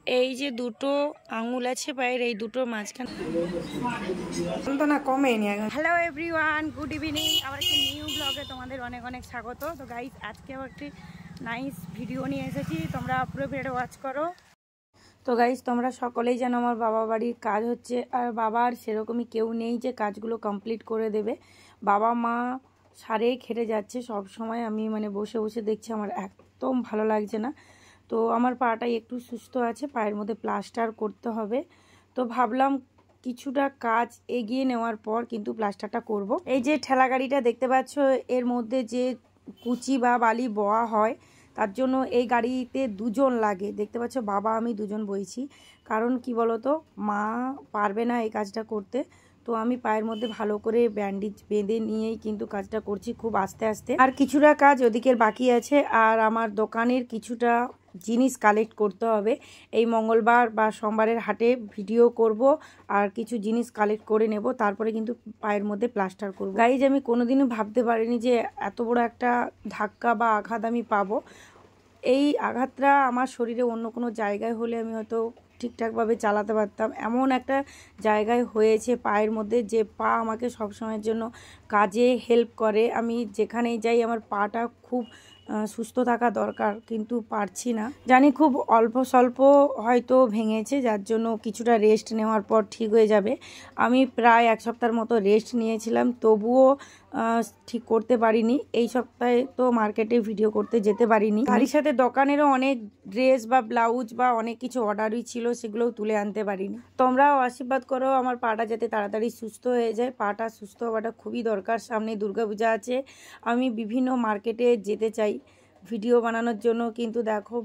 এই যে দুটো আঙুল আছে পায়ের, এই দুটোর মাঝখানে হ্যালো এভরিওয়ান, গুড ইভিনিং। আবার একটা নিউ ব্লগে তোমাদের অনেক অনেক স্বাগত। তো গাইস, আজকে আবার একটি নাইস ভিডিও নিয়ে এসেছি, তোমরা পুরো ভিডিওটা ওয়াচ করো। তো গাইস, তোমরা সকলেই জানো আমার বাবা বাড়ির কাজ হচ্ছে, আর বাবার সেরকমই কেউ নেই যে কাজগুলো কমপ্লিট করে দেবে। বাবা মা সারে খেটে যাচ্ছে সব সময়। আমি বসে বসে দেখছি, আমার একদম ভালো লাগছে না। তো আমার পাটাই একটু সুস্থ আছে, পায়ের মধ্যে প্লাস্টার করতে হবে। তো ভাবলাম কিছুটা কাজ এগিয়ে নেওয়ার পর কিন্তু প্লাস্টারটা করব। এই যে ঠেলা গাড়িটা দেখতে পাচ্ছ, এর মধ্যে যে কুচি বা বালি বওয়া হয়, তার জন্য এই গাড়িতে দুজন লাগে। দেখতে পাচ্ছ বাবা আমি দুজন বইছি। কারণ কি বলতো, মা পারবে না এই কাজটা করতে। তো আমি পায়ের মধ্যে ভালো করে ব্যান্ডেজ বেঁধে নিয়েই কিন্তু কাজটা করছি, খুব আস্তে আস্তে। আর কিছুটা কাজ ওদিকের বাকি আছে, আর আমার দোকানের কিছুটা জিনিস কালেক্ট করতে হবে। এই মঙ্গলবার বা সোমবারের হাটে ভিডিও করব, আর কিছু জিনিস কালেক্ট করে নেব, তারপরে কিন্তু পায়ের মধ্যে প্লাস্টার করব। গাইজ, আমি কোনোদিনও ভাবতে পারিনি যে এত বড় একটা ধাক্কা বা আঘাত আমি পাবো। এই আঘাতটা আমার শরীরে অন্য কোনো জায়গায় হলে আমি হয়তো ঠিকঠাকভাবে চালাতে পারতাম। এমন একটা জায়গায় হয়েছে পায়ের মধ্যে, যে পা আমাকে সবসময়ের জন্য কাজে হেল্প করে। আমি যেখানেই যাই আমার পাটা খুব সুস্থ থাকা দরকার, কিন্তু পারছি না। জানি খুব অল্প স্বল্প হয়তো ভেঙেছে, যার জন্য কিছুটা রেস্ট নেওয়ার পর ঠিক হয়ে যাবে। আমি প্রায় এক সপ্তাহের মতো রেস্ট নিয়েছিলাম, তবুও ঠিক করতে পারিনি। এই সপ্তাহে তো মার্কেটে ভিডিও করতে যেতে পারিনি। তারই সাথে দোকানেরও অনেক ড্রেস বা ব্লাউজ বা অনেক কিছু অর্ডারই ছিল, সেগুলোও তুলে আনতে পারিনি। তোমরাও আশীর্বাদ করো আমার পাটা যাতে তাড়াতাড়ি সুস্থ হয়ে যায়। পাটা সুস্থ হওয়াটা খুবই দরকার। সামনে দুর্গাপূজা আছে, আমি বিভিন্ন মার্কেটে যেতে চাই ভিডিও বানানোর জন্য, কিন্তু দেখো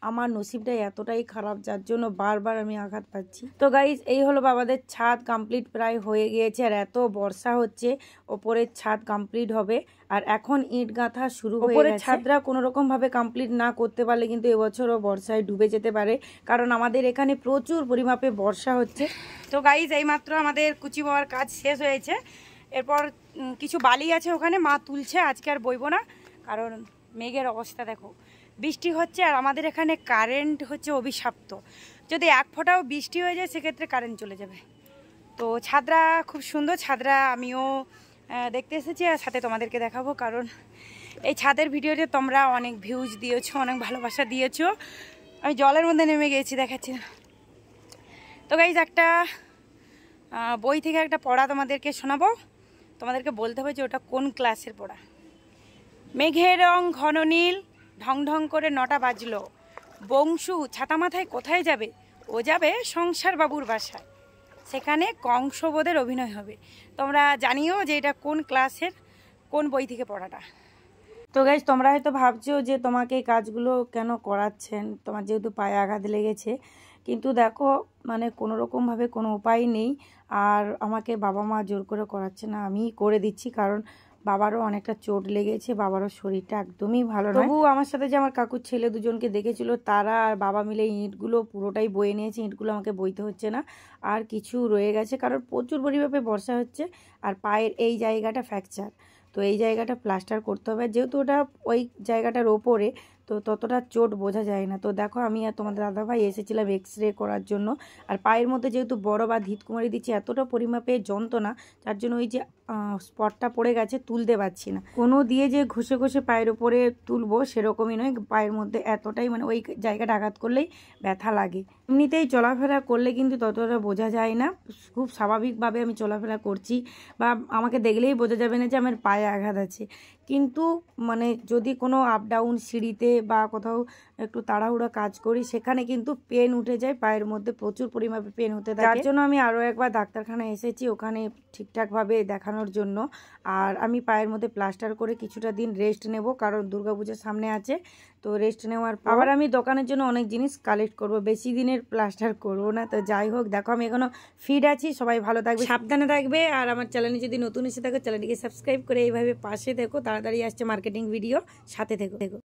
আমার নসিবটা এতটাই খারাপ, যার জন্য বারবার আমি আঘাত পাচ্ছি। তো গাইজ, এই হলো বাবাদের ছাদ কমপ্লিট প্রায় হয়ে গিয়েছে, আর এত বর্ষা হচ্ছে, ওপরের ছাদ কমপ্লিট হবে। আর এখন ইট গাঁথা শুরু হয়ে গেছে। ওপরের ছাদরা কোনো রকম ভাবে কমপ্লিট না করতে পারলে কিন্তু এবছরও বর্ষায় ডুবে যেতে পারে, কারণ আমাদের এখানে প্রচুর পরিমাপে বর্ষা হচ্ছে। তো গাইজ, এইমাত্র আমাদের কুচি বওয়ার কাজ শেষ হয়েছে। এরপর কিছু বালি আছে ওখানে, মা তুলছে। আজকে আর বইবো না, কারণ মেঘের অবস্থা দেখো, বৃষ্টি হচ্ছে। আর আমাদের এখানে কারেন্ট হচ্ছে অভিশপ্ত, যদি এক ফোঁটাও বৃষ্টি হয়ে যায় সেক্ষেত্রে কারেন্ট চলে যাবে। তো ছাদরা খুব সুন্দর, ছাদরা আমিও দেখতে এসেছি, আর সাথে তোমাদেরকে দেখাবো, কারণ এই ছাদের ভিডিওতে তোমরা অনেক ভিউজ দিয়েছো, অনেক ভালোবাসা দিয়েছো। আমি জলের মধ্যে নেমে গিয়েছি, দেখাচ্ছি না। তো গাইজ, একটা বই থেকে একটা পড়া তোমাদেরকে শোনাবো। তোমাদেরকে বলতে হবে যে ওটা কোন ক্লাসের পড়া। মেঘের রং ঘন নীল, ঢং ঢং করে 9টা বাজলো। বংশু ছাতা মাথায় কোথায় যাবে? ও যাবে সংসার বাবুর বাসায়, সেখানে কংসবোধের অভিনয় হবে। তোমরা জানিও যে এটা কোন ক্লাসের, কোন বই থেকে পড়াটা। তো গাইজ, তোমরা হয়তো ভাবছো যে তোমাকে এই কাজগুলো কেন করাচ্ছেন, তোমার যেহেতু পায়ে আঘাত লেগেছে। কিন্তু দেখো, কোনো রকমভাবে কোনো উপায় নেই, আর আমাকে বাবা মা জোর করে করাচ্ছে না, আমি করে দিচ্ছি। কারণ বাবারও অনেকটা চোট লেগেছে, বাবারও শরীরটা একদমই ভালো নয়। তবু আমার সাথে যে আমার কাকুর ছেলে দুজনকে দেখেছিল, তারা আর বাবা মিলে ইঁটগুলো পুরোটাই বয়ে নিয়েছে। ইঁটগুলো আমাকে বইতে হচ্ছে না, আর কিছু রয়ে গেছে, কারণ প্রচুর পরিমাপে বর্ষা হচ্ছে। আর পায়ের এই জায়গাটা ফ্র্যাকচার, তো এই জায়গাটা প্লাস্টার করতে হবে। যেহেতু ওটা ওই জায়গাটার ওপরে, তো ততটা চোট বোঝা যায় না। তো দেখো, আমি আর তোমাদের দাদাভাই এসেছিলাম এক্সরে করার জন্য। আর পায়ের মধ্যে যেহেতু বড় বা ধিতকুমারি দিচ্ছি, এতটা পরিমাপে যন্ত্রণা, যার জন্য ওই যে স্পটটা পড়ে গেছে, তুলতে পারছি না। কোনো দিয়ে যে ঘষে ঘষে পায়ের উপরে তুলবো সেরকমই নয়, পায়ের মধ্যে এতটাই ওই জায়গাটা আঘাত করলেই ব্যথা লাগে। এমনিতেই চলাফেরা করলে কিন্তু ততটা বোঝা যায় না, খুব স্বাভাবিকভাবে আমি চলাফেরা করছি, বা আমাকে দেখলেই বোঝা যাবে না যে আমার পায়ে আঘাত আছে। কিন্তু যদি কোনো আপ ডাউন সিঁড়িতে বা কোথাও একটু তাড়াহুড়া কাজ করি, সেখানে কিন্তু পেন উঠে যায়, পায়ের মধ্যে প্রচুর পরিমাণে পেন হতে থাকে। যার জন্য আমি আরও একবার ডাক্তারখানায় এসেছি, ওখানে ঠিকঠাকভাবে দেখানোর জন্য। আর আমি পায়ের মধ্যে প্লাস্টার করে কিছুটা দিন রেস্ট নেব, কারণ দুর্গাপূজার সামনে আছে। তো রেস্ট নেওয়ার পর আবার আমি দোকানের জন্য অনেক জিনিস কালেক্ট করব, বেশি দিনের প্লাস্টার করবো না। তো যাই হোক, দেখো আমি এখনো ফিট আছি। সবাই ভালো থাকবে, সাবধানে থাকবে, আর আমার চ্যানেলে যদি নতুন এসে থাকো চ্যানেলটিকে সাবস্ক্রাইব করে এইভাবে পাশে দেখো। তাড়াতাড়ি আসছে মার্কেটিং ভিডিও, সাথে থেকো।